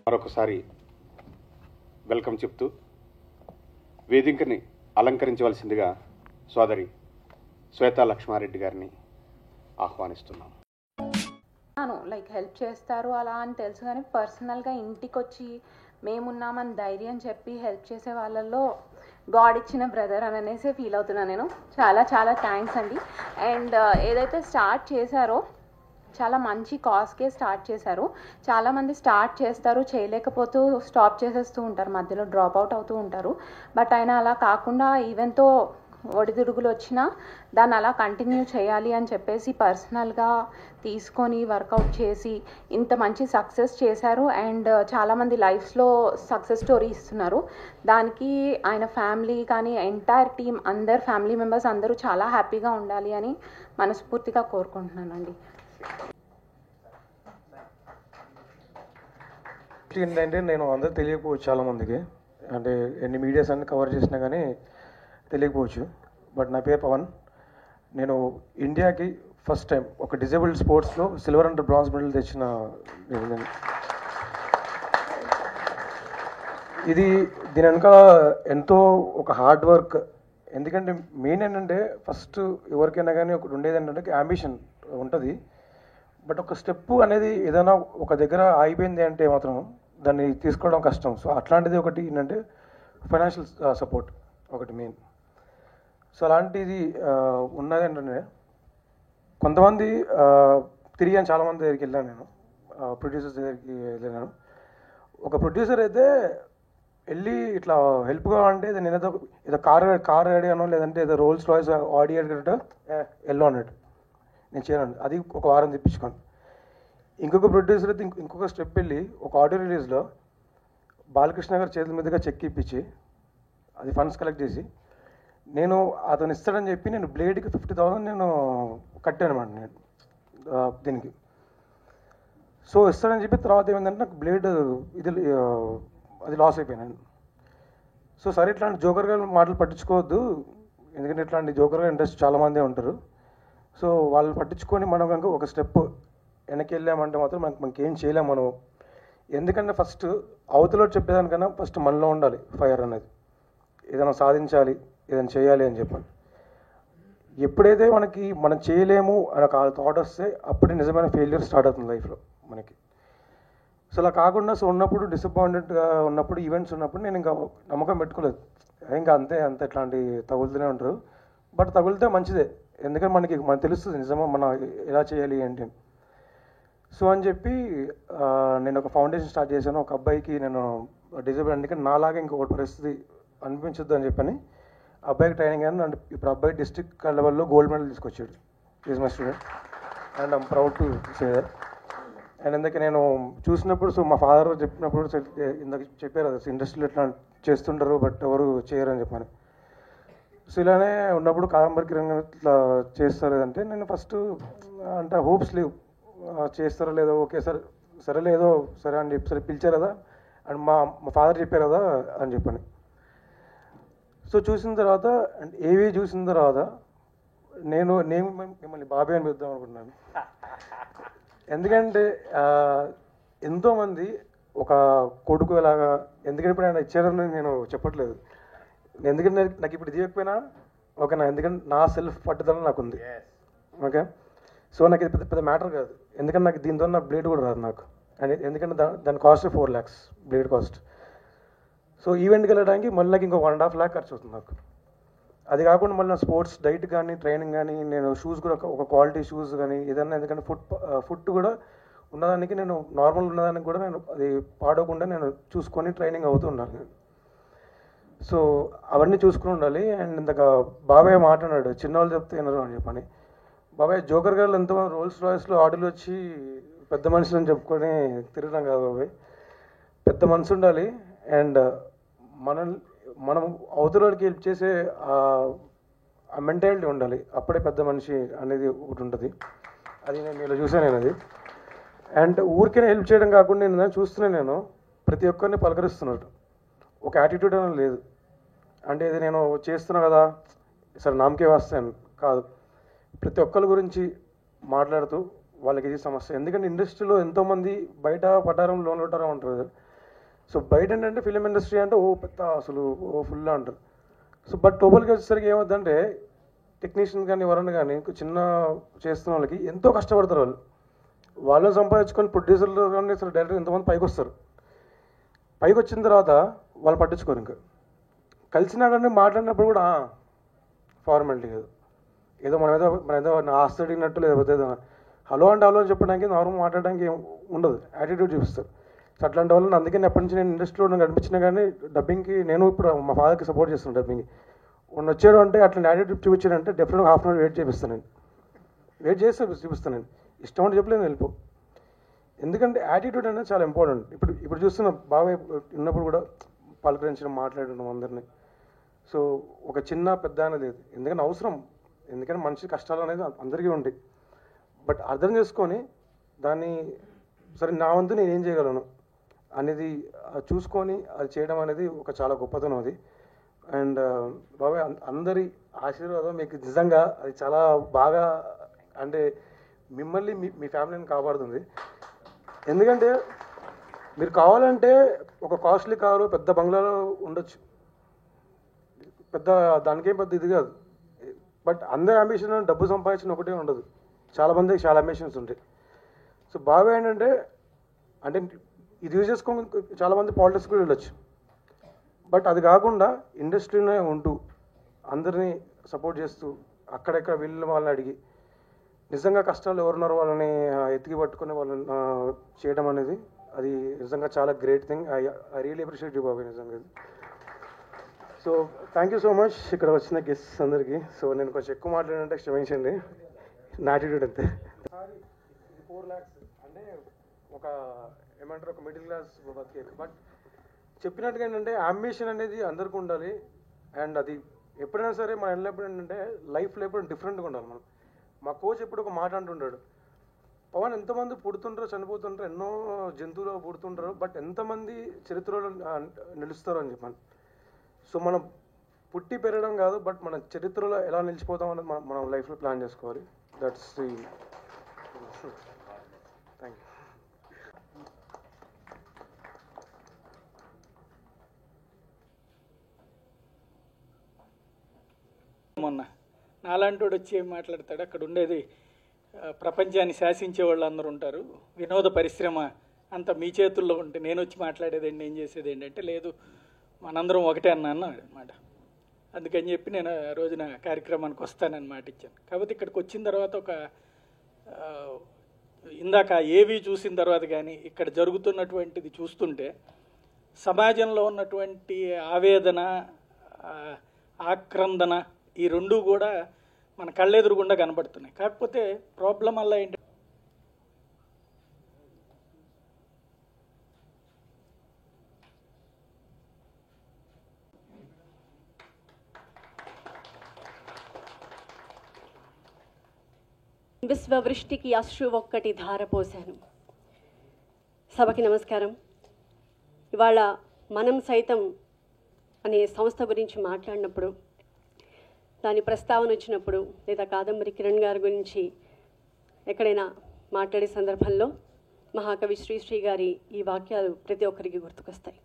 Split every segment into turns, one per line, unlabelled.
మరొకసారి వెల్కమ్ చెప్తూ వేదికని అలంకరించవలసిందిగా సోదరి శ్వేతా లక్ష్మారెడ్డి గారిని ఆహ్వానిస్తున్నాం.
లైక్ హెల్ప్ చేస్తారు అలా అని తెలుసు, కానీ పర్సనల్గా ఇంటికి వచ్చి మేమున్నామని ధైర్యం చెప్పి హెల్ప్ చేసే వాళ్ళల్లో గాడ్ ఇచ్చిన బ్రదర్ అని అనేసి ఫీల్ అవుతున్నాను నేను. చాలా చాలా థ్యాంక్స్ అండి. అండ్ ఏదైతే స్టార్ట్ చేశారో చాలా మంచి కాస్కే స్టార్ట్ చేశారు. చాలామంది స్టార్ట్ చేస్తారు, చేయలేకపోతూ స్టాప్ చేసేస్తూ ఉంటారు, మధ్యలో డ్రాప్ అవుట్ అవుతూ ఉంటారు. బట్ ఆయన అలా కాకుండా ఈవెన్తో ఒడిదుడుగులు వచ్చినా దాన్ని అలా కంటిన్యూ చేయాలి అని చెప్పేసి పర్సనల్గా తీసుకొని వర్కౌట్ చేసి ఇంత మంచి సక్సెస్ చేశారు. అండ్ చాలామంది లైఫ్స్లో సక్సెస్ స్టోరీ ఇస్తున్నారు. దానికి ఆయన ఫ్యామిలీ కానీ ఎంటైర్ టీమ్ అందరు ఫ్యామిలీ మెంబర్స్ అందరూ చాలా హ్యాపీగా ఉండాలి అని మనస్ఫూర్తిగా కోరుకుంటున్నానండి.
ఏంటంటే నేను అందరూ తెలియకపోవచ్చు చాలామందికి, అంటే ఎన్ని మీడియాస్ అన్ని కవర్ చేసినా కానీ తెలియకపోవచ్చు. బట్ నా పేరు పవన్. నేను ఇండియాకి ఫస్ట్ టైం ఒక డిజేబుల్డ్ స్పోర్ట్స్లో సిల్వర్ అండ్ బ్రాంజ్ మెడల్ తెచ్చిన ఇది. దీని వెనక ఎంతో ఒక హార్డ్ వర్క్. ఎందుకంటే మెయిన్ ఏంటంటే ఫస్ట్ ఎవరికైనా కానీ ఒకటి ఉండేది ఏంటంటే అంబిషన్ ఉంటుంది. బట్ ఒక స్టెప్ అనేది ఏదైనా ఒక దగ్గర ఆగిపోయింది అంటే మాత్రం దాన్ని తీసుకోవడం కష్టం. సో అట్లాంటిది ఒకటి ఏంటంటే ఫైనాన్షియల్ సపోర్ట్ ఒకటి మెయిన్. సో అలాంటిది ఉన్నది ఏంటంటే కొంతమంది తిరిగాను, చాలామంది దగ్గరికి వెళ్ళాను నేను, ప్రొడ్యూసర్స్ దగ్గరికి వెళ్ళాను. ఒక ప్రొడ్యూసర్ అయితే వెళ్ళి ఇట్లా హెల్ప్ కావాలంటే నేను ఏదో కార్ అడిగాను, లేదంటే ఏదో రోల్స్ రాయ్స్ ఆడి అడిగినట్టు వెళ్ళు అన్నట్టు నేను చేయను. అది ఒక వారం తెప్పించుకోను. ఇంకొక ప్రొడ్యూసర్ అయితే ఇంకొక స్టెప్ వెళ్ళి ఒక ఆడియో రిలీజ్లో బాలకృష్ణ గారి చేతుల మీదుగా చెక్ ఇప్పించి అది ఫండ్స్ కలెక్ట్ చేసి నేను అతను ఇస్తాడని చెప్పి నేను బ్లేడ్కి 50,000 నేను కట్టాను అనమాట నేను దీనికి. సో ఇస్తాడని చెప్పి తర్వాత ఏమైందంటే నాకు బ్లేడ్ ఇది అది లాస్ అయిపోయాను. సో సరే ఇట్లాంటి జోకర్గా మాటలు పట్టించుకోవద్దు, ఎందుకంటే ఇట్లాంటి జోకర్గా ఇంట్రెస్ట్ చాలామందే ఉంటారు. సో వాళ్ళు పట్టించుకొని మనం కనుక ఒక స్టెప్ వెనక్కి వెళ్ళామంటే మాత్రం మనకి ఏం చేయలేము మనం. ఎందుకంటే ఫస్ట్ అవతలో చెప్పేదానికన్నా ఫస్ట్ మనలో ఉండాలి ఫైర్ అనేది. ఏదైనా సాధించాలి, ఏదైనా చేయాలి అని చెప్పాను. ఎప్పుడైతే మనం చేయలేము అని ఒక థాట్ వస్తే అప్పుడే నిజమైన ఫెయిల్యూర్ స్టార్ట్ అవుతుంది లైఫ్లో మనకి. సో అలా కాకుండా సో ఉన్నప్పుడు డిసప్పాయింటెడ్గా ఉన్నప్పుడు ఈవెంట్స్ ఉన్నప్పుడు నేను ఇంకా నమ్మకం పెట్టుకోలేదు. ఇంకా అంతే ఇట్లాంటి తగులుతూనే ఉంటారు. బట్ తగులితే మంచిదే, ఎందుకంటే మనకు తెలుస్తుంది నిజమా మనం ఎలా చేయాలి ఏంటి. సో అని చెప్పి నేను ఒక ఫౌండేషన్ స్టార్ట్ చేశాను. ఒక అబ్బాయికి నేను డిజేబుల్, ఎందుకంటే నాలాగా ఇంకొకటి పరిస్థితి అనిపించొద్దు అని చెప్పని అబ్బాయికి ట్రైనింగ్ అని. అండ్ ఇప్పుడు అబ్బాయి డిస్ట్రిక్ట్ లెవెల్లో గోల్డ్ మెడల్ తీసుకొచ్చాడు. Is my student and I'm proud to say that. And ఇందాక నేను చూసినప్పుడు సో మా ఫాదర్ చెప్పినప్పుడు ఇందాక చెప్పారు కదా ఇండస్ట్రీలో ఎట్లా చేస్తుంటారు బట్ ఎవరు చేయరు అని చెప్పని. సో ఇలానే ఉన్నప్పుడు కాదంబరికి రంగం ఇట్లా చేస్తారు అంటే నేను ఫస్ట్ అంటే హోప్స్ లేవు, చేస్తారో లేదో, ఓకే సరే సరే లేదో సరే అని చెప్పి సరే పిలిచారు కదా అండ్ మా ఫాదర్ చెప్పారు కదా అని చెప్పని. సో చూసిన తర్వాత అండ్ ఏవి చూసిన తర్వాత నేను మిమ్మల్ని బాబాయ్ అని పిలుద్దాం అనుకుంటున్నాను. ఎందుకంటే ఎంతోమంది ఒక కొడుకు ఎలాగా, ఎందుకంటే ఇప్పుడు ఆయన ఇచ్చారని నేను చెప్పట్లేదు, ఎందుకంటే నాకు ఇప్పుడు ఇవ్వకపోయినా ఓకేనా, ఎందుకంటే నా సెల్ఫ్ పట్టుదల నాకు ఉంది. ఓకే, సో నాకు ఇది పెద్ద మ్యాటర్ కాదు, ఎందుకంటే నాకు దీంతో నా బ్లేడ్ కూడా రాదు నాకు. అండ్ ఎందుకంటే దాని cost 4 lakhs blade cost. So ఈవెంట్కి వెళ్ళడానికి మళ్ళీ నాకు ఇంకో 1.5 lakh ఖర్చు అవుతుంది నాకు. అది కాకుండా మళ్ళీ నా స్పోర్ట్స్ డైట్ కానీ ట్రైనింగ్ కానీ నేను షూస్ కూడా ఒక క్వాలిటీ షూస్ కానీ ఏదన్నా, ఎందుకంటే ఫుడ్ కూడా ఉన్నదానికి నేను నార్మల్ ఉన్నదానికి కూడా నేను అది పాడకుండా నేను చూసుకొని ట్రైనింగ్ అవుతూ ఉండాలి నేను. సో అవన్నీ చూసుకుని ఉండాలి. అండ్ ఇంతక బాబాయ్ మాట్లాడాడు చిన్నవాళ్ళు చెప్తే వినరు అని చెప్పని. బాబాయ్ జోకర్ గారు ఎంతో రోల్స్ రాయ్స్లో ఆర్డర్లు వచ్చి పెద్ద మనుషులని చెప్పుకొని తిరగడం కాదు బాబాయ్, పెద్ద మనసు ఉండాలి. అండ్ మనం అవతలకి హెల్ప్ చేసే ఆ మెంటాలిటీ ఉండాలి, అప్పుడే పెద్ద మనిషి అనేది ఒకటి ఉంటుంది. అది నేను ఇలా చూసాను నేను అది. అండ్ ఊరికే హెల్ప్ చేయడం కాకుండా నేను చూస్తున్నాను, నేను ప్రతి ఒక్కరిని పలకరిస్తున్నాడు, ఒక యాటిట్యూడ్ అనేది లేదు. అంటే ఇది నేను చేస్తున్నా కదా సరే నామకే వస్తాను కాదు, ప్రతి ఒక్కరి గురించి మాట్లాడుతూ వాళ్ళకి ఇది సమస్య. ఎందుకంటే ఇండస్ట్రీలో ఎంతోమంది బయట పటారం లోన్ పటారం ఉంటారు, సో బయట ఏంటంటే ఫిలిం ఇండస్ట్రీ అంటే ఓ పెద్ద అసలు ఓ ఫుల్ అంటారు. సో బట్ టోటల్గా వచ్చేసరికి ఏమవుతుందంటే టెక్నీషియన్ కానీ ఎవరన్నా కానీ చిన్న చేస్తున్న వాళ్ళకి ఎంతో కష్టపడతారు. వాళ్ళని సంపాదించుకొని ప్రొడ్యూసర్లు కానీ అసలు డైరెక్టర్ ఎంతమంది పైకి వస్తారు. పైకి వచ్చిన తర్వాత వాళ్ళు పట్టించుకోరు. ఇంకా కలిసినా కానీ మాట్లాడినప్పుడు కూడా ఫార్మాలిటీ కాదు, ఏదో మన ఏదో ఆస్తి అడిగినట్టు, లేకపోతే ఏదో హలో అంటే హలో అని చెప్పడానికి నార్మల్ మాట్లాడడానికి ఏం ఉండదు, యాటిట్యూడ్ చూపిస్తారు. సో అట్లాంటి వాళ్ళని అందుకని ఎప్పటి నుంచి నేను ఇండస్ట్రీలో కనిపించినా కానీ డబ్బింగ్కి నేను ఇప్పుడు మా ఫాదర్కి సపోర్ట్ చేస్తాను. డబ్బింగ్కి వచ్చాడు అంటే అట్లా యాటిట్యూడ్ చూపించాడంటే డెఫినెట్గా హాఫ్ అన్ అవర్ వెయిట్ చేపిస్తాను. నేను వెయిట్ చేస్తే చూపిస్తాను. నేను ఇష్టం అంటే చెప్పలేదు వెళ్ళిపో. ఎందుకంటే యాటిట్యూడ్ అనేది చాలా ఇంపార్టెంట్. ఇప్పుడు చూస్తున్న బాగా ఉన్నప్పుడు కూడా పలకరించడం, మాట్లాడడం అందరినీ. సో ఒక చిన్న పెద్ద అనేది లేదు, ఎందుకంటే అవసరం. ఎందుకంటే మనిషి కష్టాలు అనేది అందరికీ ఉంటాయి. బట్ అర్థం చేసుకొని దాన్ని సరే నా వంతు నేను ఏం చేయగలను అనేది చూసుకొని అది చేయడం అనేది ఒక చాలా గొప్పతనం అది. అండ్ బాబాయ్ అందరి ఆశీర్వాదం మీకు నిజంగా అది చాలా బాగా, అంటే మిమ్మల్ని మీ ఫ్యామిలీని కాపాడుతుంది. ఎందుకంటే మీరు కావాలంటే ఒక కాస్ట్లీ కారు పెద్ద బంగ్లాలో ఉండొచ్చు, పెద్ద దానికేం పెద్ద ఇది కాదు. బట్ అందరి అంబిషన్ డబ్బు సంపాదించిన ఒకటే ఉండదు, చాలామందికి చాలా అంబిషన్స్ ఉంటాయి. సో బాగా ఏంటంటే అంటే ఇది యూజ్ చేసుకొని చాలామంది పాలిటిక్స్ కూడా వెళ్ళొచ్చు. బట్ అది కాకుండా ఇండస్ట్రీలోనే ఉంటూ అందరినీ సపోర్ట్ చేస్తూ అక్కడెక్కడ వెళ్ళిన వాళ్ళని అడిగి నిజంగా కష్టాలు ఎవరున్నారో వాళ్ళని ఎత్తికి పట్టుకుని వాళ్ళని చేయడం అనేది అది నిజంగా చాలా great thing. I really appreciate you బాబాయ్ నిజంగా. So thank you so much ఇక్కడ వచ్చిన గెస్ట్స్ అందరికీ. సో నేను కొంచెం ఎక్కువ మాట్లాడినంటే క్షమించండి, నా యాటిట్యూడ్ అంతే. 4 lakhs అంటే ఒక ఏమంటారు ఒక మిడిల్ క్లాస్ బతికేది. బట్ చెప్పినట్టుగా ఏంటంటే అంబిషన్ అనేది అందరికీ ఉండాలి. అండ్ అది ఎప్పుడైనా సరే మన వెళ్ళినప్పుడు ఏంటంటే లైఫ్లో ఎప్పుడు డిఫరెంట్గా ఉండాలి. మనం మా కోచ్ ఎప్పుడు ఒక మాట అంటుంటాడు, పవన్ ఎంతమంది పుడుతుంటారో చనిపోతుంటారో, ఎన్నో జంతువులు పుడుతుంటారో, బట్ ఎంతమంది చరిత్రలో నిలుస్తారో అని చెప్పాను. సో మనం పుట్టి పెరగడం కాదు, బట్ మన చరిత్రలో ఎలా నిలిచిపోతాం అనేది మనం లైఫ్లో ప్లాన్ చేసుకోవాలి. That's the thank you.
మొన్న నాలాంటోడు వచ్చి ఏం మాట్లాడతాడు, అక్కడ ఉండేది ప్రపంచాన్ని శాసించే వాళ్ళు అందరూ ఉంటారు, వినోద పరిశ్రమ అంతా మీ చేతుల్లో ఉంటే నేను వచ్చి మాట్లాడేదండి, ఏం చేసేది ఏంటంటే లేదు మనందరం ఒకటే అన్నాను అనమాట. అందుకని చెప్పి నేను ఆ రోజున కార్యక్రమానికి వస్తానని మాట ఇచ్చాను. కాకపోతే ఇక్కడికి వచ్చిన తర్వాత ఒక ఇందాక ఏవి చూసిన తర్వాత కానీ ఇక్కడ జరుగుతున్నటువంటిది చూస్తుంటే సమాజంలో ఉన్నటువంటి ఆవేదన, ఆక్రందన ఈ రెండూ కూడా మన కళ్ళెదురుగుండా కనబడుతున్నాయి. కాకపోతే ప్రాబ్లం వల్ల ఏంటి,
విశ్వవృష్టికి అశ్రు ఒక్కటి ధారపోశాను. సభకి నమస్కారం. ఇవాళ మనం సైతం అనే సంస్థ గురించి మాట్లాడినప్పుడు, దాని ప్రస్తావన వచ్చినప్పుడు, లేదా కాదంబరి కిరణ్ గారి గురించి ఎక్కడైనా మాట్లాడే సందర్భంలో మహాకవి శ్రీశ్రీ గారి ఈ వాక్యాలు ప్రతి ఒక్కరికి గుర్తుకొస్తాయి.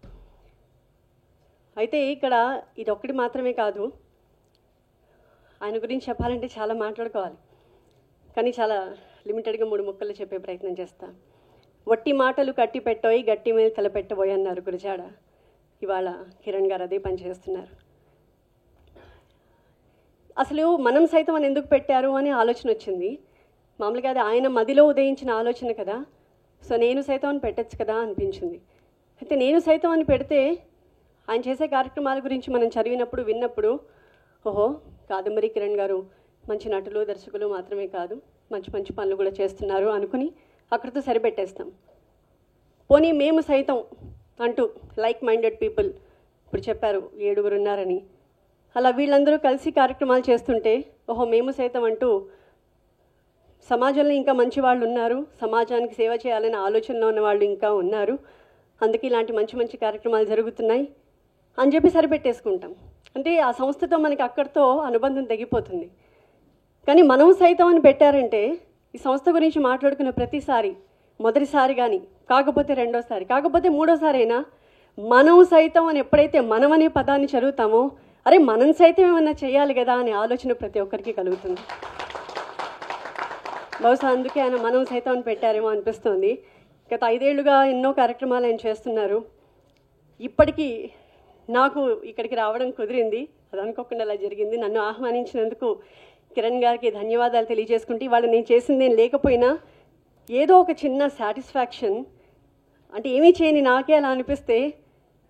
అయితే ఇక్కడ ఇది ఒక్కటి మాత్రమే కాదు, ఆయన గురించి చెప్పాలంటే చాలా మాట్లాడుకోవాలి. కానీ చాలా లిమిటెడ్గా 3 ముక్కలు చెప్పే ప్రయత్నం చేస్తా. వట్టి మాటలు కట్టి పెట్టోయి, గట్టి మీద తలపెట్టబోయి అన్నారు గురజాడ. ఇవాళ కిరణ్ గారు అదే పని చేస్తున్నారు. అసలు మనం సైతం అని ఎందుకు పెట్టారు అని ఆలోచన వచ్చింది. మామూలుగా అది ఆయన మదిలో ఉదయించిన ఆలోచన కదా, సో నేను సైతం అని పెట్టచ్చు కదా అనిపించింది. అయితే నేను సైతం అని పెడితే ఆయన చేసే కార్యక్రమాల గురించి మనం చదివినప్పుడు, విన్నప్పుడు, ఓహో కాదంబరి కిరణ్ గారు మంచి నటులు, దర్శకులు మాత్రమే కాదు, మంచి మంచి పనులు కూడా చేస్తున్నారు అనుకుని అక్కడితో సరిపెట్టేస్తాం. పోనీ మేము సైతం అంటూ లైక్ మైండెడ్ పీపుల్ ఇప్పుడు చెప్పారు 7 ఉన్నారని, అలా వీళ్ళందరూ కలిసి కార్యక్రమాలు చేస్తుంటే ఓహో మేము సైతం అంటూ సమాజంలో ఇంకా మంచి వాళ్ళు ఉన్నారు, సమాజానికి సేవ చేయాలనే ఆలోచనలో ఉన్న వాళ్ళు ఇంకా ఉన్నారు, అందుకే ఇలాంటి మంచి మంచి కార్యక్రమాలు జరుగుతున్నాయి అని చెప్పి సరిపెట్టేసుకుంటాం. అంటే ఆ సంస్థతో మనకి అక్కడితో అనుబంధం తెగిపోతుంది. కానీ మనం సైతం అని పెట్టారంటే ఈ సంస్థ గురించి మాట్లాడుకున్న ప్రతిసారి, మొదటిసారి కానీ, కాకపోతే రెండోసారి, కాకపోతే మూడోసారి అయినా మనం సైతం అని ఎప్పుడైతే మనం అనే పదాన్ని చదువుతామో అరే మనం సైతం ఏమన్నా చేయాలి కదా అనే ఆలోచన ప్రతి ఒక్కరికి కలుగుతుంది. బహుశా అందుకే ఆయన మనం సైతం అని పెట్టారేమో అనిపిస్తుంది. గత 5 ఏళ్లుగా ఎన్నో కార్యక్రమాలు ఆయన చేస్తున్నారు. ఇప్పటికీ నాకు ఇక్కడికి రావడం కుదిరింది, అది అనుకోకుండా అలా జరిగింది. నన్ను ఆహ్వానించినందుకు కిరణ్ గారికి ధన్యవాదాలు తెలియజేసుకుంటే ఇవాళ నేను చేసింది ఏం లేకపోయినా ఏదో ఒక చిన్న సాటిస్ఫాక్షన్, అంటే ఏమీ చేయని నాకే అలా అనిపిస్తే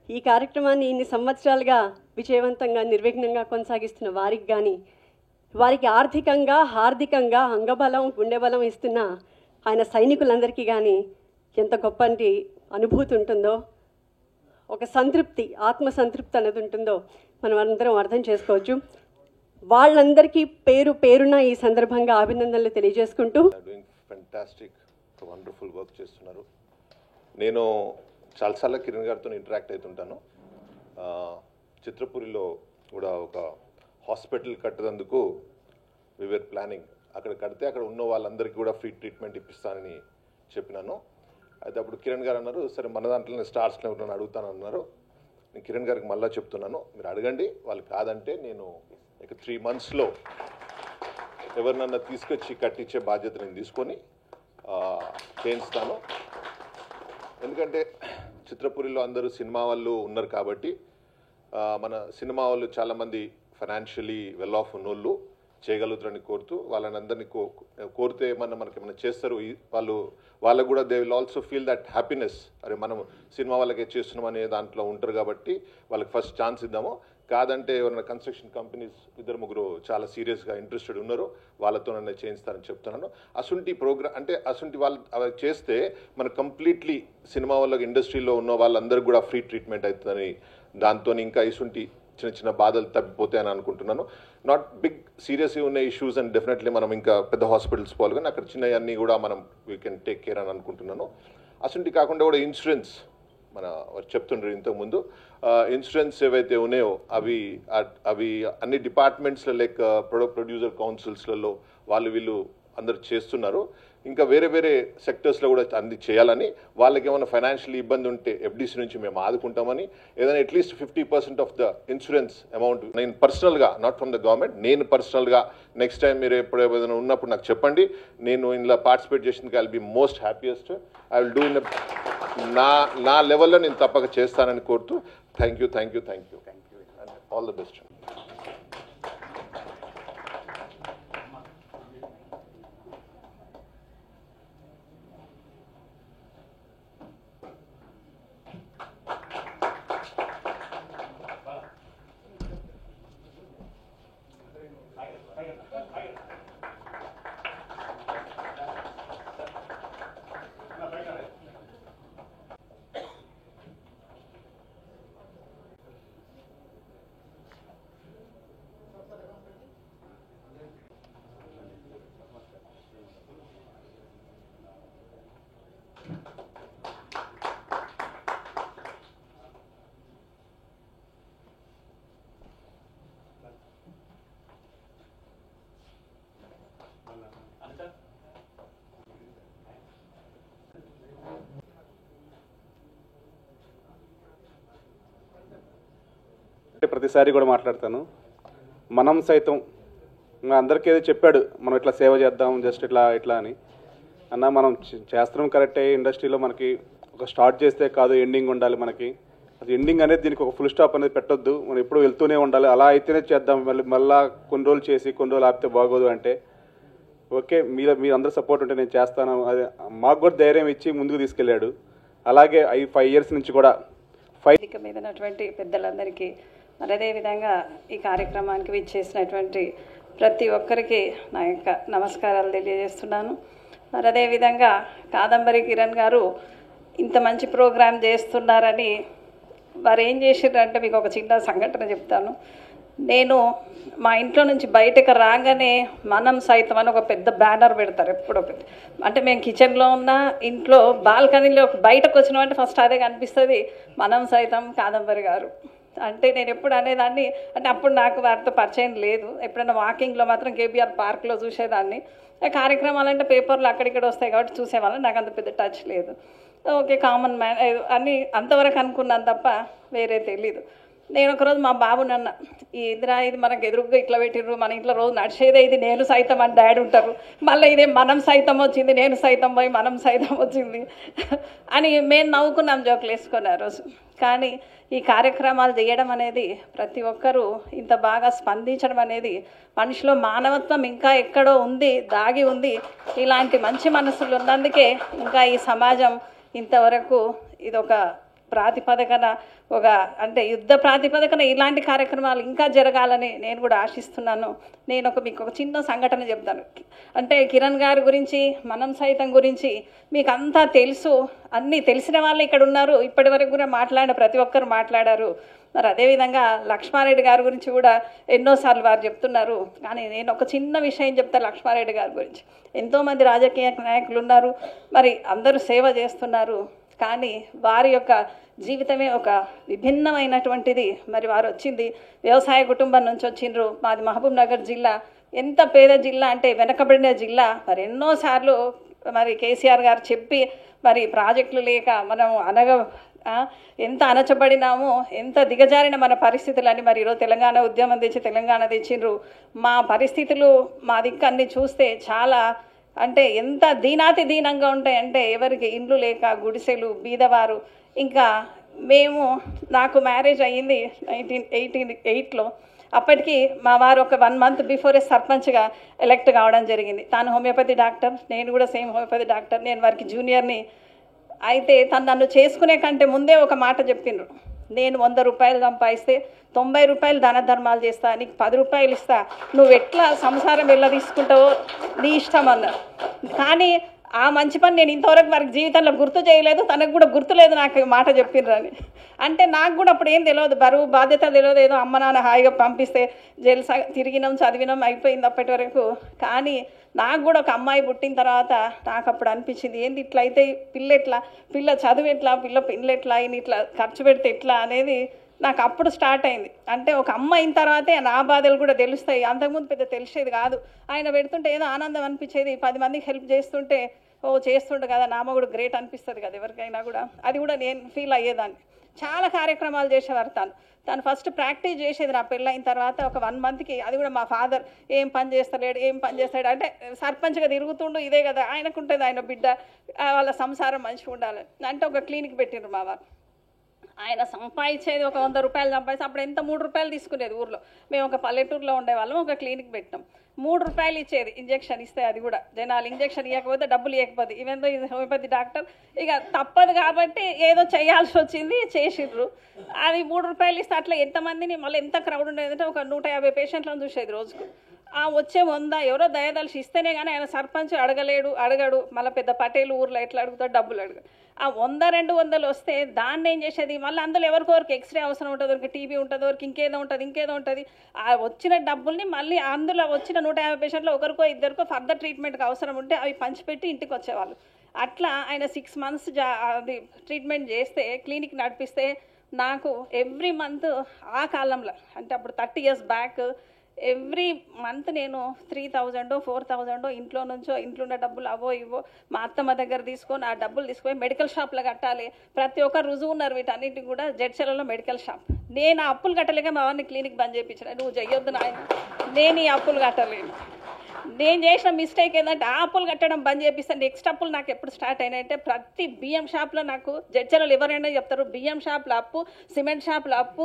ఈ కార్యక్రమాన్ని ఇన్ని సంవత్సరాలుగా విజయవంతంగా నిర్విఘ్నంగా కొనసాగిస్తున్న వారికి కానీ, వారికి ఆర్థికంగా హార్దికంగా అంగబలం గుండె బలం ఇస్తున్న ఆయన సైనికులందరికీ కానీ ఎంత గొప్పటి అనుభూతి ఉంటుందో, ఒక సంతృప్తి, ఆత్మసంతృప్తి అనేది ఉంటుందో మనం అందరం అర్థం చేసుకోవచ్చు. వాళ్ళందరికీ పేరు పేరున ఈ సందర్భంగా అభినందనలు తెలియజేసుకుంటూ
ఫెంటాస్టిక్ వండర్ఫుల్ వర్క్ చేస్తున్నారు. నేను చాలాసార్లు కిరణ్ గారితో ఇంటరాక్ట్ అవుతుంటాను. చిత్రపురిలో కూడా ఒక హాస్పిటల్ కట్టేందుకు వివేర్ ప్లానింగ్, అక్కడ కడితే అక్కడ ఉన్న వాళ్ళందరికీ కూడా ఫ్రీ ట్రీట్మెంట్ ఇప్పిస్తానని చెప్పినాను. అయితే అప్పుడు కిరణ్ గారు అన్నారు, సరే మన దాంట్లోనే స్టార్స్లో ఎవరైనా అడుగుతానన్నారు. నేను కిరణ్ గారికి మళ్ళీ చెప్తున్నాను, మీరు అడగండి, వాళ్ళు కాదంటే నేను ఇక 3 monthsలో ఎవరినన్నా తీసుకొచ్చి కట్టించే బాధ్యత నేను తీసుకొని చేయిస్తాను. ఎందుకంటే చిత్రపురిలో అందరూ సినిమా వాళ్ళు ఉన్నారు కాబట్టి మన సినిమా వాళ్ళు చాలామంది ఫైనాన్షియలీ వెల్ ఆఫ్ ఉన్నోళ్ళు చేయగలుగుతారని కోరుతూ వాళ్ళని అందరినీ కోరితే మనకి ఏమైనా చేస్తారు. వాళ్ళకు కూడా they will also feel that happiness, అరే మనం సినిమా వాళ్ళకే చేస్తున్నాం అనే దాంట్లో ఉంటారు కాబట్టి వాళ్ళకి ఫస్ట్ ఛాన్స్ ఇద్దాము. కాదంటే ఎవరైనా కన్స్ట్రక్షన్ కంపెనీస్ 2-3 చాలా సీరియస్గా ఇంట్రెస్టెడ్ ఉన్నారో వాళ్ళతో నన్ను చేయిస్తారని చెప్తున్నాను. అసుంటి ప్రోగ్రామ్ అంటే అసుంటి వాళ్ళు అవి చేస్తే మన కంప్లీట్లీ సినిమా వాళ్ళకి ఇండస్ట్రీలో ఉన్న వాళ్ళందరికీ కూడా ఫ్రీ ట్రీట్మెంట్ అవుతుందని, దాంతో ఇంకా ఇసుంటి చిన్న చిన్న బాధలు తప్పిపోతాయని అనుకుంటున్నాను. నాట్ బిగ్ సీరియస్గా ఉన్న ఇష్యూస్ అండ్ డెఫినెట్లీ మనం ఇంకా పెద్ద హాస్పిటల్స్ పోవాలి, కానీ అక్కడ చిన్నవన్నీ కూడా మనం వీ కెన్ టేక్ కేర్ అని అనుకుంటున్నాను. అసుంటి కాకుండా కూడా ఇన్సూరెన్స్ మన చెప్తుండ్రు ఇంతకుముందు, ఇన్సూరెన్స్ ఏవైతే ఉన్నాయో అవి అన్ని డిపార్ట్మెంట్స్లో లైక్ ప్రొడ్యూసర్ కౌన్సిల్స్లలో వీళ్ళు అందరు చేస్తున్నారు. ఇంకా వేరే వేరే సెక్టర్స్లో కూడా అన్ని చేయాలని, వాళ్ళకి ఏమైనా ఫైనాన్షియల్ ఇబ్బంది ఉంటే ఎఫ్డీసీ నుంచి మేము ఆదుకుంటామని, ఏదైనా at least 50% of the insurance amount నేను పర్సనల్గా, నాట్ ఫ్రమ్ ద గవర్నమెంట్, నేను పర్సనల్గా నెక్స్ట్ టైం మీరు ఎప్పుడు ఏదైనా ఉన్నప్పుడు నాకు చెప్పండి, నేను ఇందులో పార్టిసిపేట్ చేసినందుకు I will be most happiest. I will do in నా లెవెల్లో నేను తప్పక చేస్తానని కోరుతూ thank you all the best.
ప్రతిసారి కూడా మాట్లాడతాను, మనం సైతం అందరికీ ఏదో చెప్పాడు, మనం ఇట్లా సేవ చేద్దాం జస్ట్ ఇట్లా అని. అన్న మనం చేస్తున్నాం కరెక్టే, ఇండస్ట్రీలో మనకి ఒక స్టార్ట్ చేస్తే కాదు ఎండింగ్ ఉండాలి. మనకి అది ఎండింగ్ అనేది దీనికి ఒక ఫుల్ స్టాప్ అనేది పెట్టొద్దు, మనం ఎప్పుడూ వెళ్తూనే ఉండాలి. అలా అయితేనే చేద్దాం, మళ్ళీ కొన్ని రోజులు చేసి కొన్ని రోజులు ఆపితే బాగోదు అంటే ఓకే మీరు అందరూ సపోర్ట్ ఉంటే నేను చేస్తాను. అదే మాకు కూడా ధైర్యం ఇచ్చి ముందుకు తీసుకెళ్ళాడు. అలాగే 5 years నుంచి కూడా
వేదిక మీద ఉన్నటువంటి పెద్దలందరికీ, మరి అదేవిధంగా ఈ కార్యక్రమానికి విచ్చేసినటువంటి ప్రతి ఒక్కరికి నా యొక్క నమస్కారాలు తెలియజేస్తున్నాను. మరి అదేవిధంగా కాదంబరి కిరణ్ గారు ఇంత మంచి ప్రోగ్రాం చేస్తున్నారని వారు ఏం చేసారంటే మీకు ఒక చిన్న సంఘటన చెప్తాను. నేను మా ఇంట్లో నుంచి బయటకు రాగానే మనం సైతం అని ఒక పెద్ద బ్యానర్ పెడతారు ఎప్పుడో పెద్ద, అంటే మేము కిచెన్లో ఉన్న ఇంట్లో బాల్కనీలో బయటకు వచ్చినామంటే ఫస్ట్ అదే కనిపిస్తుంది, మనం సైతం కాదంబరి గారు. అంటే నేను ఎప్పుడు అనేదాన్ని, అంటే అప్పుడు నాకు వారితో పరిచయం లేదు, ఎప్పుడైనా వాకింగ్లో మాత్రం కేబీఆర్ పార్క్లో చూసేదాన్ని. కార్యక్రమాలు అంటే పేపర్లు అక్కడిక్కడ వస్తాయి కాబట్టి చూసేవాళ్ళం, నాకు అంత పెద్ద టచ్ లేదు. ఓకే కామన్ మ్యాన్ అని అంతవరకు అనుకున్నాను తప్ప వేరే తెలీదు. నేను ఒకరోజు మా బాబుని అన్న, ఇదిరా ఇది మనకు ఎదురుగా ఇట్లా పెట్టిర్రు, మన ఇంట్లో రోజు నడిచేదే ఇది నేను సైతం అని డాడీ ఉంటారు, మళ్ళీ ఇదే మనం సైతం వచ్చింది, నేను సైతం పోయి మనం సైతం వచ్చింది అని మేము నవ్వుకున్నాం, జోకులు వేసుకొని ఆ రోజు. కానీ ఈ కార్యక్రమాలు చేయడం అనేది ప్రతి ఒక్కరూ ఇంత బాగా స్పందించడం అనేది మనిషిలో మానవత్వం ఇంకా ఎక్కడో ఉంది, దాగి ఉంది. ఇలాంటి మంచి మనసులు ఉన్నందుకే ఇంకా ఈ సమాజం ఇంతవరకు ఇదొక ప్రాతిపదికన ఒక అంటే యుద్ధ ప్రాతిపదికన ఇలాంటి కార్యక్రమాలు ఇంకా జరగాలని నేను కూడా ఆశిస్తున్నాను. నేను మీకు ఒక చిన్న సంఘటన చెప్తాను. అంటే కిరణ్ గారి గురించి, మనం సైతం గురించి మీకు అంతా తెలుసు, అన్నీ తెలిసిన వాళ్ళు ఇక్కడ ఉన్నారు, ఇప్పటి వరకు కూడా మాట్లాడిన ప్రతి ఒక్కరు మాట్లాడారు. మరి అదేవిధంగా లక్ష్మారెడ్డి గారి గురించి కూడా ఎన్నోసార్లు వారు చెప్తున్నారు. కానీ నేను ఒక చిన్న విషయం చెప్తాను లక్ష్మారెడ్డి గారి గురించి. ఎంతోమంది రాజకీయ నాయకులు ఉన్నారు, మరి అందరూ సేవ చేస్తున్నారు, కానీ వారి యొక్క జీవితమే ఒక విభిన్నమైనటువంటిది. మరి వారు వచ్చింది వ్యవసాయ కుటుంబం నుంచి వచ్చిండ్రు. మాది మహబూబ్ నగర్ జిల్లా, ఎంత పేద జిల్లా అంటే వెనకబడిన జిల్లా. మరి ఎన్నోసార్లు మరి కేసీఆర్ గారు చెప్పి మరి ప్రాజెక్టులు లేక మనం ఎంత అణచబడినామో, ఎంత దిగజారిన మన పరిస్థితులని మరి ఈరోజు తెలంగాణ ఉద్యమం తెచ్చి తెలంగాణ తెచ్చిండ్రు. మా పరిస్థితులు మా దిక్కు అన్ని చూస్తే చాలా అంటే ఎంత దీనాతి దీనంగా ఉంటాయంటే ఎవరికి ఇండ్లు లేక గుడిసెలు, బీదవారు. ఇంకా నాకు మ్యారేజ్ అయ్యింది 1988లో. అప్పటికి మా వారు ఒక 1 month బిఫోరే సర్పంచ్గా ఎలెక్ట్ కావడం జరిగింది. తాను హోమియోపతి డాక్టర్, నేను కూడా సేమ్ హోమియోపతి డాక్టర్, నేను వారికి జూనియర్ని. అయితే తను నన్ను చేసుకునే కంటే ముందే ఒక మాట చెప్పిండ్రు, నేను 100 రూపాయలు సంపాదిస్తే 90 రూపాయలు దాన ధర్మాలు చేస్తా, నీకు 10 రూపాయలు ఇస్తా, నువ్వు ఎట్లా సంసారం ఎలా తీసుకుంటావో నీ ఇష్టం అన్నారు. కానీ ఆ మంచి పని నేను ఇంతవరకు వారికి జీవితంలో గుర్తు చేయలేదు, తనకు కూడా గుర్తులేదు నాకు మాట చెప్పిండ్రని. అంటే నాకు కూడా అప్పుడు ఏం తెలియదు, బరువు బాధ్యత తెలియదు, ఏదో అమ్మ నాన్న హాయిగా పంపిస్తే జల్సా తిరిగినాం, చదివినాం, అయిపోయింది అప్పటి వరకు. కానీ నాకు కూడా ఒక అమ్మాయి పుట్టిన తర్వాత నాకు అప్పుడు అనిపించింది, ఏంది ఇట్లా అయితే పిల్ల చదువు ఎట్లా, పిల్ల ఎట్లా, ఈయన ఇట్లా ఖర్చు పెడితే ఎట్లా అనేది నాకు అప్పుడు స్టార్ట్ అయింది. అంటే ఒక అమ్మ అయిన తర్వాతే నా బాధలు కూడా తెలుస్తాయి, అంతకుముందు పెద్ద తెలిసేది కాదు. ఆయన పెడుతుంటే ఏదో ఆనందం అనిపించేది, 10 మందికి హెల్ప్ చేస్తుంటే చేస్తుండే కదా, నా కూడా గ్రేట్ అనిపిస్తుంది కదా ఎవరికైనా కూడా. అది కూడా నేను ఫీల్ అయ్యేదాన్ని. చాలా కార్యక్రమాలు చేసేవారు. తను ఫస్ట్ ప్రాక్టీస్ చేసేది నా పెళ్ళైన తర్వాత ఒక 1 monthకి. అది కూడా మా ఫాదర్ ఏం పని చేస్తాడు అంటే సర్పంచ్గా తిరుగుతుండు, ఇదే కదా ఆయనకు ఉంటుంది, ఆయన బిడ్డ వాళ్ళ సంసారం మంచిగా ఉండాలి అంటే ఒక క్లినిక్ పెట్టిండ్రు మా వారు. ఆయన సంపాదించేది ఒక 100 రూపాయలు సంపాదించి అప్పుడు ఎంత 3 రూపాయలు తీసుకునేది ఊర్లో. మేము ఒక పల్లెటూరులో ఉండేవాళ్ళం, ఒక క్లినిక్ పెట్టాం. 3 రూపాయలు ఇచ్చేది ఇంజెక్షన్ ఇస్తే. అది కూడా జనాలు ఇంజెక్షన్ ఇవ్వకపోతే డబ్బులు ఇవ్వకపోతే, ఈవెందో ఇది హోమియోపతి డాక్టర్, ఇక తప్పదు కాబట్టి ఏదో చేయాల్సి వచ్చింది, చేసిండ్రు. అది 3 రూపాయలు ఇస్తే అట్లా ఎంతమందిని, మళ్ళీ ఎంత క్రౌడ్ ఉండేదంటే ఒక 150 పేషెంట్లను చూసేది రోజుకు. వచ్చే 100 ఎవరో దయదలిసి ఇస్తేనే కానీ ఆయన సర్పంచ్ అడగడు. మళ్ళీ పెద్ద పటేలు ఊర్లో ఎట్లా అడుగుతాడు, డబ్బులు అడగడు. ఆ 100-200 వస్తే దాన్ని ఏం చేసేది, మళ్ళీ అందులో ఎవరికొరికి ఎక్స్రే అవసరం ఉంటుంది, ఎవరికి టీబీ ఉంటుంది, ఎవరికి ఇంకేదో ఉంటుంది. ఆ వచ్చిన డబ్బుల్ని మళ్ళీ అందులో వచ్చిన 150 పేషెంట్లో ఒకరికో ఇద్దరికో ఫర్దర్ ట్రీట్మెంట్కి అవసరం ఉంటే అవి పంచిపెట్టి ఇంటికి వచ్చేవాళ్ళు. అట్లా ఆయన 6 months అది ట్రీట్మెంట్ చేస్తే, క్లినిక్ నడిపిస్తే నాకు ఎవ్రీ మంత్ ఆ కాలంలో అంటే అప్పుడు 30 years బ్యాక్ ఎవ్రీ మంత్ నేను 3000 4000 ఇంట్లో ఉన్న డబ్బులు అవో ఇవో మా అత్తమ్మ దగ్గర తీసుకొని ఆ డబ్బులు తీసుకొని మెడికల్ షాప్లో కట్టాలి. ప్రతి ఒక్క రుజువు ఉన్నారు వీటన్నిటికి కూడా. జడ్చర్లలో మెడికల్ షాప్. నేను ఆ అప్పులు కట్టలేక మా వారిని క్లినిక్ బంద్ చేయించిన. నువ్వు చెయ్యొద్దు నాయన, నేను ఈ అప్పులు కట్టలేను. నేను చేసిన మిస్టేక్ ఏంటంటే ఆ అప్పులు కట్టడం బంద్ చేపిస్తాను. నెక్స్ట్ అప్పులు నాకు ఎప్పుడు స్టార్ట్ అయినాయంటే ప్రతి బియ్యం షాప్లో నాకు జడ్చర్లు ఎవరైనా చెప్తారు, బియ్యం షాప్లో అప్పు, సిమెంట్ షాప్లో అప్పు,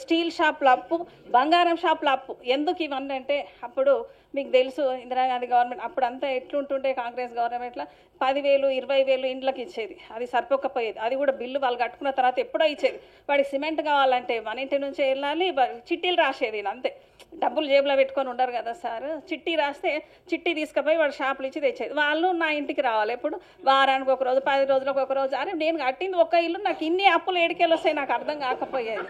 స్టీల్ షాప్లో అప్పు, బంగారం షాప్లో అప్పు. ఎందుకు ఇవన్నీ అంటే అప్పుడు మీకు తెలుసు ఇందిరాగాంధీ గవర్నమెంట్ అప్పుడు అంతా ఎట్లుంటుంటే కాంగ్రెస్ గవర్నమెంట్లో 10,000 20,000 ఇండ్లకి ఇచ్చేది, అది సరిపోకపోయేది. అది కూడా బిల్లు వాళ్ళు కట్టుకున్న తర్వాత ఎప్పుడో ఇచ్చేది. వాడికి సిమెంట్ కావాలంటే మన ఇంటి నుంచే వెళ్ళాలి, చిట్టీలు రాసేది. అంతే, డబ్బులు జేబులో పెట్టుకొని ఉండరు కదా సార్. చిట్టి రాస్తే చిట్టి తీసుకుపోయి వాడు షాపులు ఇచ్చి తెచ్చేది. వాళ్ళు నా ఇంటికి రావాలి. ఎప్పుడు వారానికి ఒక రోజు, 10 రోజులకు ఒక రోజు. అరే నేను కట్టింది ఒక ఇల్లు, నాకు ఇన్ని అప్పులు ఏడికెళ్ళి వస్తాయి నాకు అర్థం కాకపోయేది.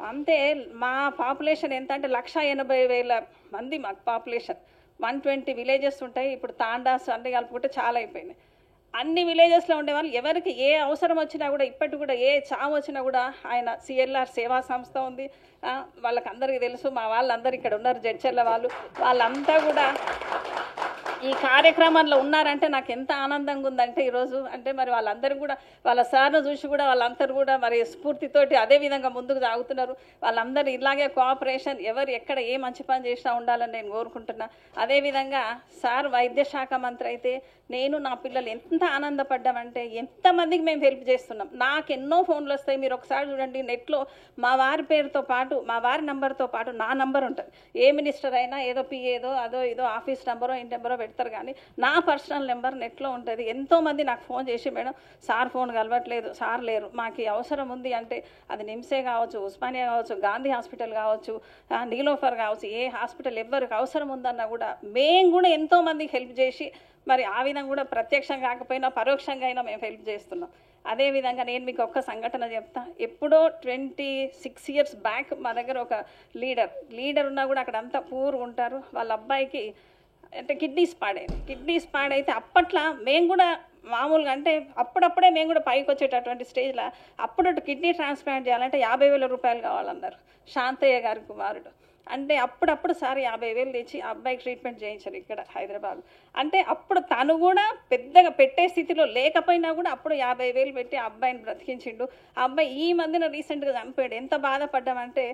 అంతే. మా పాపులేషన్ ఎంత అంటే 1,80,000 మంది మాకు పాపులేషన్. 120 విలేజెస్ ఉంటాయి. ఇప్పుడు తాండాస్ అన్నీ కలుపుకుంటే చాలా అయిపోయినాయి. అన్ని విలేజెస్లో ఉండేవాళ్ళు ఎవరికి ఏ అవసరం వచ్చినా కూడా, ఇప్పటికి కూడా ఏ చావు వచ్చినా కూడా ఆయన CLR సేవా సంస్థ ఉంది. వాళ్ళకి అందరికీ తెలుసు. మా వాళ్ళందరూ ఇక్కడ ఉన్నారు, జడ్చర్ల వాళ్ళంతా కూడా ఈ కార్యక్రమంలో ఉన్నారంటే నాకు ఎంత ఆనందంగా ఉందంటే ఈరోజు అంటే మరి వాళ్ళందరూ కూడా వాళ్ళ సార్ను చూసి కూడా వాళ్ళందరూ కూడా మరి స్ఫూర్తితోటి అదే విధంగా ముందుకు సాగుతున్నారు. వాళ్ళందరూ ఇలాగే కోఆపరేషన్ ఎవరు ఎక్కడ ఏ మంచి పని చేసినా ఉండాలని నేను కోరుకుంటున్నా. అదేవిధంగా సార్ వైద్య శాఖ మంత్రి అయితే నేను నా పిల్లలు ఎంత ఆనందపడ్డామంటే ఎంతమందికి మేము హెల్ప్ చేస్తున్నాం. నాకు ఎన్నో ఫోన్లు వస్తాయి. మీరు ఒకసారి చూడండి నెట్లో మా వారి పేరుతో పాటు మా వారి నంబర్తో పాటు నా నంబర్ ఉంటుంది. ఏ మినిస్టర్ అయినా ఏదో పిఏదో అదో ఏదో ఆఫీస్ నెంబరో ఇంటి నెంబరో పెడతారు, కానీ నా పర్సనల్ నెంబర్ నెట్లో ఉంటుంది. ఎంతోమంది నాకు ఫోన్ చేసి మేడం సార్ ఫోన్ కలవట్లేదు, సార్ లేరు, మాకు ఈ అవసరం ఉంది అంటే అది నిమ్సే కావచ్చు, ఉస్మానియా కావచ్చు, గాంధీ హాస్పిటల్ కావచ్చు, నీలోఫర్ కావచ్చు, ఏ హాస్పిటల్ ఎవరికి అవసరం ఉందన్నా కూడా మేము కూడా ఎంతోమందికి హెల్ప్ చేసి మరి ఆ విధంగా కూడా ప్రత్యక్షంగా కాకపోయినా పరోక్షంగా అయినా మేము హెల్ప్ చేస్తున్నాం. అదేవిధంగా నేను మీకు ఒక్క సంఘటన చెప్తా. ఎప్పుడో 26 years బ్యాక్ మా దగ్గర ఒక లీడర్ ఉన్నా కూడా అక్కడ అంతా పూర్గా ఉంటారు. వాళ్ళ అబ్బాయికి అంటే కిడ్నీస్ పాడైతే అప్పట్లో మేము కూడా మామూలుగా అంటే అప్పుడప్పుడే మేము కూడా పైకి వచ్చేటటువంటి స్టేజ్లో అప్పుడు కిడ్నీ ట్రాన్స్ప్లాంట్ చేయాలంటే 50,000 రూపాయలు కావాలన్నారు. శాంతయ్య గారి కుమారుడు అంటే అప్పుడప్పుడు సార్ 50,000 తెచ్చి ఆ అబ్బాయికి ట్రీట్మెంట్ చేయించారు ఇక్కడ హైదరాబాద్. అంటే అప్పుడు తను కూడా పెద్దగా పెట్టే స్థితిలో లేకపోయినా కూడా అప్పుడు 50,000 పెట్టి ఆ అబ్బాయిని బ్రతికించిండు. ఆ అబ్బాయి ఈ మధ్యన రీసెంట్గా చనిపోయాడు. ఎంత బాధపడ్డామంటే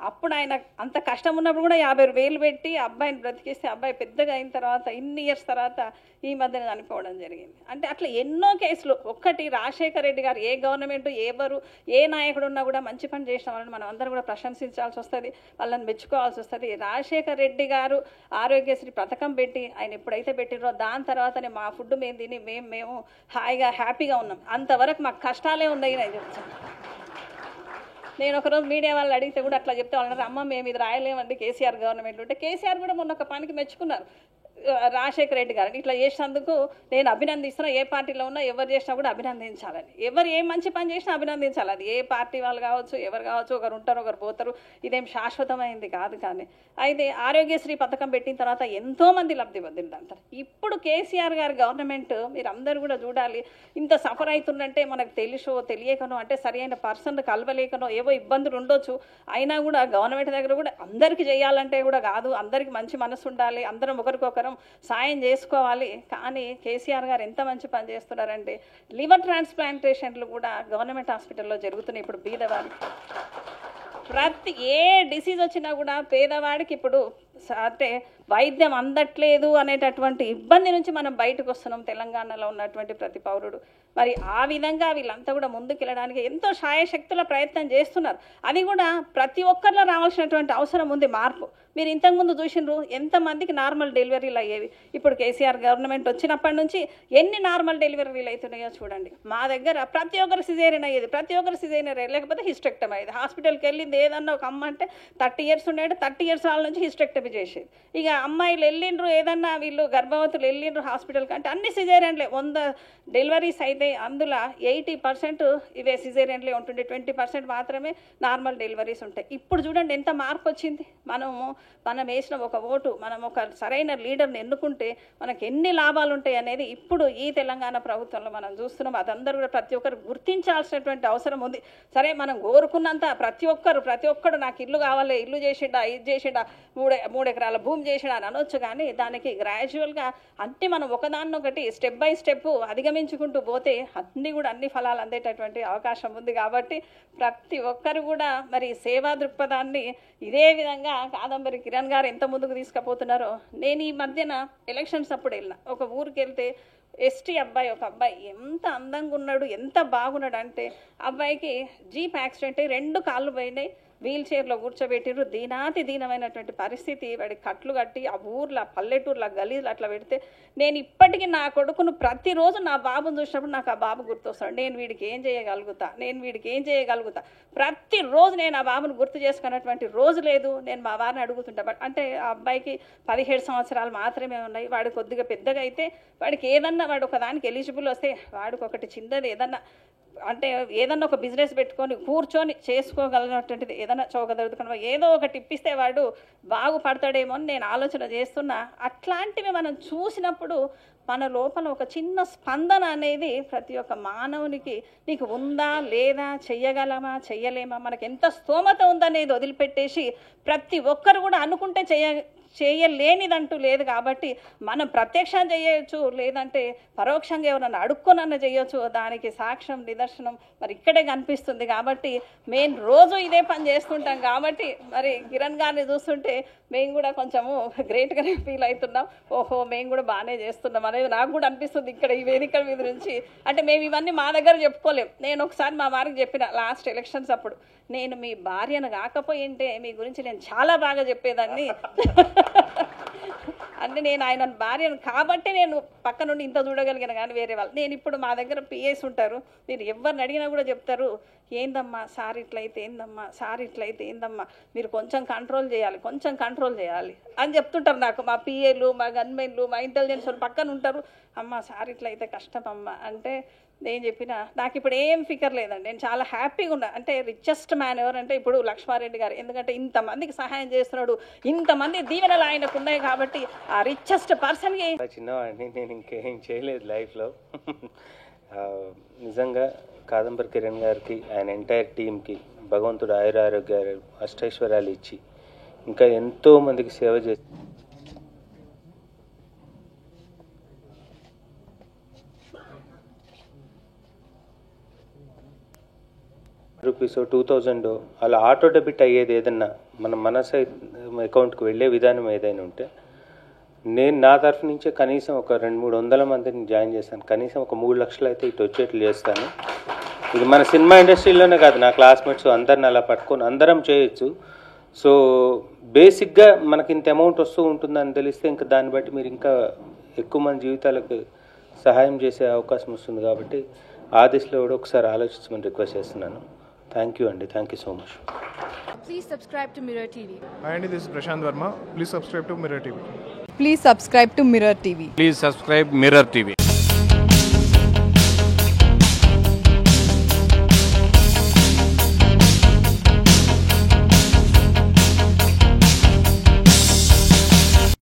అప్పుడు ఆయన అంత కష్టం ఉన్నప్పుడు కూడా 50,000 పెట్టి అబ్బాయిని బ్రతికిస్తే అబ్బాయి పెద్దగా అయిన తర్వాత ఇన్ని ఇయర్స్ తర్వాత ఈ మధ్యన చనిపోవడం జరిగింది. అంటే అట్లా ఎన్నో కేసులు. ఒక్కటి రాజశేఖర రెడ్డి గారు ఏ గవర్నమెంట్ ఏ నాయకుడు ఉన్నా కూడా మంచి పని చేసిన వాళ్ళని మనం అందరం కూడా ప్రశంసించాల్సి వస్తుంది, వాళ్ళని మెచ్చుకోవాల్సి వస్తుంది. రాజశేఖర రెడ్డి గారు ఆరోగ్యశ్రీ పథకం పెట్టి ఆయన ఎప్పుడైతే పెట్టిరో దాని తర్వాతనే మా ఫుడ్ మేము తిని మేము హాయిగా హ్యాపీగా ఉన్నాం. అంతవరకు మాకు కష్టాలే ఉన్నాయి నేను చెప్తాను. నేను ఒకరోజు మీడియా వాళ్ళు అడిగితే కూడా అట్లా చెప్తే వాళ్ళు అమ్మ మేము ఇది రాయలేమండి కేసీఆర్ గవర్నమెంట్ ఉంటే. కేసీఆర్ కూడా మొన్న ఒక పనికి మెచ్చుకున్నారు రాజశేఖర రెడ్డి గారు. ఇట్లా చేసినందుకు నేను అభినందిస్తున్నా. ఏ పార్టీలో ఉన్నా ఎవరు చేసినా కూడా అభినందించాలని, ఎవరు ఏ మంచి పని చేసినా అభినందించాలి. అది ఏ పార్టీ వాళ్ళు కావచ్చు, ఎవరు కావచ్చు, ఒకరు ఉంటారు ఒకరు పోతారు, ఇదేం శాశ్వతమైంది కాదు. కానీ అయితే ఆరోగ్యశ్రీ పథకం పెట్టిన తర్వాత ఎంతోమంది లబ్ధి పొందిందంటారు. ఇప్పుడు కేసీఆర్ గారి గవర్నమెంట్ మీరు అందరూ కూడా చూడాలి. ఇంత సఫర్ అవుతుందంటే మనకు తెలుసో తెలియకనో అంటే సరైన పర్సన్ కలవలేకనో ఏవో ఇబ్బందులు ఉండొచ్చు. అయినా కూడా గవర్నమెంట్ దగ్గర కూడా అందరికీ చేయాలంటే కూడా కాదు, అందరికీ మంచి మనసు ఉండాలి, అందరం ఒకరికొకరం సాయం చేసుకోవాలి. కానీ కేసీఆర్ గారు ఎంత మంచి పని చేస్తున్నారంటే లివర్ ట్రాన్స్ప్లాంటేషన్లు కూడా గవర్నమెంట్ హాస్పిటల్లో జరుగుతున్నాయి. ఇప్పుడు బీదవారికి ప్రతి ఏ డిసీజ్ వచ్చినా కూడా పేదవాడికి ఇప్పుడు అంటే వైద్యం అందట్లేదు అనేటటువంటి ఇబ్బంది నుంచి మనం బయటకు వస్తున్నాం తెలంగాణలో ఉన్నటువంటి ప్రతి పౌరుడు. మరి ఆ విధంగా వీళ్ళంతా కూడా ముందుకు వెళ్ళడానికి ఎంతో శాయశక్తుల ప్రయత్నం చేస్తున్నారు. అది కూడా ప్రతి ఒక్కరిలో రావాల్సినటువంటి అవసరం ఉంది మార్పు. మీరు ఇంతకుముందు చూసినారు ఎంతమందికి నార్మల్ డెలివరీలు అయ్యేవి. ఇప్పుడు కేసీఆర్ గవర్నమెంట్ వచ్చినప్పటి నుంచి ఎన్ని నార్మల్ డెలివరీలు అవుతున్నాయో చూడండి. మా దగ్గర ప్రతి ఒక్కరు సిజేరియన్ అయ్యేది, ప్రతి ఒక్కరు సిజేరియన్ అయ్యేది, లేకపోతే హిస్టెక్టమీ అయ్యేది. హాస్పిటల్కి వెళ్ళింది ఏదన్నా ఒక అమ్మ అంటే 30 years ఉండేది, 30 years వాళ్ళ నుంచి హిస్టెక్టమీ చేసేది. ఇక అమ్మాయిలు వెళ్ళిండ్రు ఏదన్నా వీళ్ళు గర్భవతులు వెళ్ళిండ్రు హాస్పిటల్కి అంటే అన్ని సిజేరియన్లే. 100 డెలివరీస్ అయితే అందులో 80% ఇవే సిజేరియన్లే ఉంటుండే, 20% మాత్రమే నార్మల్ డెలివరీస్ ఉంటాయి. ఇప్పుడు చూడండి ఎంత మార్పు వచ్చింది. మనం వేసిన ఒక ఓటు, మనం ఒక సరైన లీడర్ని ఎన్నుకుంటే మనకు ఎన్ని లాభాలు ఉంటాయి అనేది ఇప్పుడు ఈ తెలంగాణ ప్రభుత్వంలో మనం చూస్తున్నాం. అదందరూ కూడా ప్రతి ఒక్కరు గుర్తించాల్సినటువంటి అవసరం ఉంది. సరే మనం కోరుకున్నంత ప్రతి ఒక్కడు నాకు ఇల్లు కావాలి, ఇల్లు చేసిండా, ఇది చేసిండా, 3 ఎకరాల భూమి చేసిండా అని అనొచ్చు. కానీ దానికి గ్రాడ్యువల్గా అన్ని మనం ఒకదాన్నొకటి స్టెప్ బై స్టెప్ అధిగమించుకుంటూ పోతే అన్ని ఫలాలు అందేటటువంటి అవకాశం ఉంది. కాబట్టి ప్రతి ఒక్కరు కూడా మరి సేవా దృక్పథాన్ని ఇదే విధంగా కాదంబరి కిరణ్ గారు ఎంత ముందుకు తీసుకుపోతున్నారో. నేను ఈ మధ్యన ఎలక్షన్స్ అప్పుడు వెళ్ళిన ఒక ఊరికి వెళ్తే ఎస్టీ అబ్బాయి, ఒక అబ్బాయి ఎంత అందంగా ఉన్నాడు, ఎంత బాగున్నాడు అంటే అబ్బాయికి జీప్ యాక్సిడెంట్ అయ్యి 2 కాళ్ళు పోయినాయి, వీల్ చైర్లో కూర్చోబెట్టిరు. దీనమైనటువంటి పరిస్థితి. వాడి కట్లు కట్టి ఆ ఊర్లో పల్లెటూరులో గలీజులు అట్లా పెడితే నేను ఇప్పటికీ నా కొడుకును ప్రతిరోజు నా బాబుని చూసినప్పుడు నాకు ఆ బాబు గుర్తొస్తాడు. నేను వీడికి ఏం చేయగలుగుతా ప్రతిరోజు నేను ఆ బాబును గుర్తు చేసుకున్నటువంటి రోజు లేదు. నేను మా వారిని అడుగుతుంటా. బట్ అంటే ఆ అబ్బాయికి 17 సంవత్సరాలు మాత్రమే ఉన్నాయి. వాడు కొద్దిగా పెద్దగా అయితే వాడికి ఏదన్నా వాడు ఒకదానికి ఎలిజిబుల్ వస్తే వాడికి ఒకటి చిన్నది ఏదన్నా ఒక బిజినెస్ పెట్టుకొని కూర్చొని చేసుకోగలిగినటువంటిది ఏదైనా చౌకదొరుకుతున్నా ఏదో ఒకటి ఇప్పిస్తే వాడు బాగుపడతాడేమో అని నేను ఆలోచన చేస్తున్నా. అట్లాంటివి మనం చూసినప్పుడు మన లోపల ఒక చిన్న స్పందన అనేది ప్రతి ఒక్క మానవునికి నీకు ఉందా లేదా, చెయ్యగలమా చెయ్యలేమా, మనకు ఎంత స్తోమత ఉందనేది వదిలిపెట్టేసి ప్రతి ఒక్కరు కూడా అనుకుంటే చేయలేనిదంటూ లేదు. కాబట్టి మనం ప్రత్యక్షం చేయొచ్చు, లేదంటే పరోక్షంగా ఎవరన్నా అడుక్కొనన్నా చేయొచ్చు. దానికి సాక్ష్యం నిదర్శనం మరి ఇక్కడే కనిపిస్తుంది. కాబట్టి మేము రోజు ఇదే పని చేస్తుంటాం. కాబట్టి మరి కిరణ్ గారిని చూస్తుంటే మేము కూడా కొంచెము గ్రేట్గానే ఫీల్ అవుతున్నాం. ఓహో, మేము కూడా బాగానే చేస్తున్నాం అనేది నాకు కూడా అనిపిస్తుంది ఇక్కడ ఈ వేదిక మీద నుంచి. అంటే మేము ఇవన్నీ మా దగ్గర చెప్పుకోలేం. నేను ఒకసారి మా వారికి చెప్పిన లాస్ట్ ఎలక్షన్స్ అప్పుడు, నేను మీ భార్యను కాకపోయింటే మీ గురించి నేను చాలా బాగా చెప్పేదాన్ని. అంటే నేను ఆయన భార్యను కాబట్టి నేను పక్క నుండి ఇంత చూడగలిగాను. కానీ వేరే వాళ్ళు, నేను ఇప్పుడు మా దగ్గర పిఎస్ ఉంటారు, నేను ఎవరిని అడిగినా కూడా చెప్తారు, ఏందమ్మా సార్ ఇట్లయితే ఏందమ్మా, సార్ ఇట్లయితే ఏందమ్మా, మీరు కొంచెం కంట్రోల్ చేయాలి, కొంచెం కంట్రోల్ చేయాలి అని చెప్తుంటారు నాకు. మా పిఏలు, మా గన్మెన్లు, మా ఇంటెలిజెన్స్ వాళ్ళు పక్కన ఉంటారు. అమ్మ సార్ ఇట్లయితే కష్టం అమ్మ అంటే నేను చెప్పిన నాకు ఇప్పుడు ఏం ఫికర్ లేదండి. నేను చాలా హ్యాపీగా ఉన్నా. అంటే రిచెస్ట్ మ్యాన్ ఎవరంటే ఇప్పుడు లక్ష్మారెడ్డి గారు. ఎందుకంటే ఇంతమందికి సహాయం చేస్తున్నాడు, ఇంతమంది దీవెనలు ఆయనకు ఉన్నాయి. కాబట్టి ఆ రిచెస్ట్ పర్సన్కి
చిన్నవాడిని, నేను ఇంకేం చేయలేదు లైఫ్లో. నిజంగా కాదంబరి కిరణ్ గారికి, ఆయన ఎంటైర్ టీంకి భగవంతుడు ఆయురారోగ్యాలు అష్టైశ్వర్యాలు ఇచ్చి ఇంకా ఎంతో మందికి సేవ చేసి రూపీస్ 2000 అలా ఆటో డెబిట్ అయ్యేది ఏదన్నా మన అకౌంట్కి వెళ్ళే విధానం ఏదైనా ఉంటే, నేను నా తరఫు నుంచే కనీసం ఒక 200-300 మందిని జాయిన్ చేస్తాను. కనీసం ఒక 3 లక్షలు అయితే ఇటు వచ్చేట్లు చేస్తాను. ఇది మన సినిమా ఇండస్ట్రీలోనే కాదు, నా క్లాస్మేట్స్ అందరిని అలా పట్టుకొని అందరం చేయొచ్చు. సో బేసిక్గా మనకి ఇంత అమౌంట్ వస్తూ ఉంటుందని తెలిస్తే ఇంకా దాన్ని బట్టి మీరు ఇంకా ఎక్కువ మంది జీవితాలకు సహాయం చేసే అవకాశం వస్తుంది. కాబట్టి ఆ దిశలో కూడా ఒకసారి ఆలోచించమని రిక్వెస్ట్ చేస్తున్నాను. థ్యాంక్ యూ అండి, thank you so much.
Please subscribe to Mirror TV.
Hi Andy, this is Prashant Verma. Please subscribe to Mirror TV.
Please subscribe to Mirror TV.
Please subscribe Mirror TV.